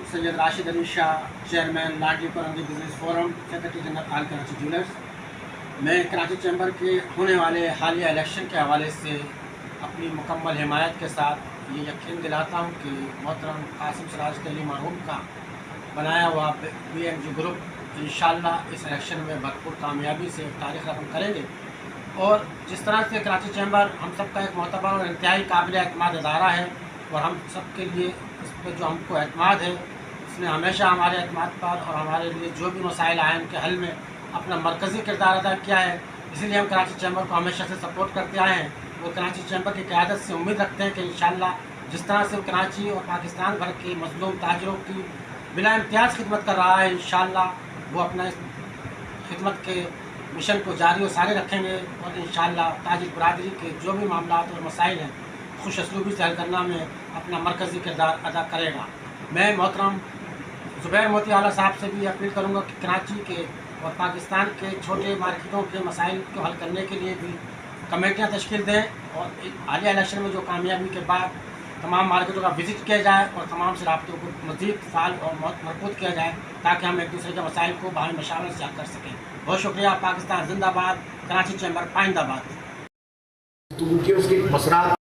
Syed Rashid Ali Shah, chairman लाडली Korangi business forum, secretary general all Karachi jewellers. मैं Karachi chamber के होने वाले हालिया इलेक्शन के हवाले से अपनी मुकम्मल हिमायत के साथ ये यकीन दिलाता हूँ कि मोहतरम कासिम सिराज अली मरहूम का बनाया हुआ BMG ग्रुप इंशाअल्लाह इस इलेक्शन में भरपूर कामयाबी से तारीख़ रकम करेंगे। और जिस तरह से कराची चैम्बर हम सब का एक मोतबर और इंतहाई काबिल एतमाद इदारा है और हम सब के लिए इस पर जो हमको एतमाद है, इसने हमेशा हमारे एतमाद पर और हमारे लिए जो भी मसाइल आए उनके हल में अपना मरकज़ी किरदार अदा किया है। इसीलिए हम कराची चैम्बर को हमेशा से सपोर्ट करते आए हैं और कराची चैम्बर की क़यादत से उम्मीद रखते हैं कि इंशाअल्लाह जिस तरह से कराची और पाकिस्तान भर के मज़लूम ताजरों की बिला इम्तियाज़ खिदमत कर रहा है, इंशाअल्लाह वो अपना इस खिदमत के मिशन को जारी और सारे रखेंगे और इंशाअल्लाह ताजिर बरादरी के जो भी मामला और मसाइल हैं खुश असलूबी से हल करना में अपना मरकज़ी किरदार अदा करेगा। मैं मोहतरम ज़ुबैर मोती आला साहब से भी अपील करूँगा कि कराची के और पाकिस्तान के छोटे मार्केटों के मसाइल को हल करने के लिए भी कमेटियाँ तश्कील दें और हालिया इलेक्शन में जो कामयाबी के बाद तमाम मार्केटों का विज़िट किया जाए और तमाम से राब्तों को मज़ीद फ़ाल और मजबूत किया जाए ताकि हम एक दूसरे के मसाइल को बाहमी मशावरत से हल कर सकें। बहुत शुक्रिया। पाकिस्तान जिंदाबाद, कराची चैम्बर पाइंदाबाद। तो उनके उसके मसरात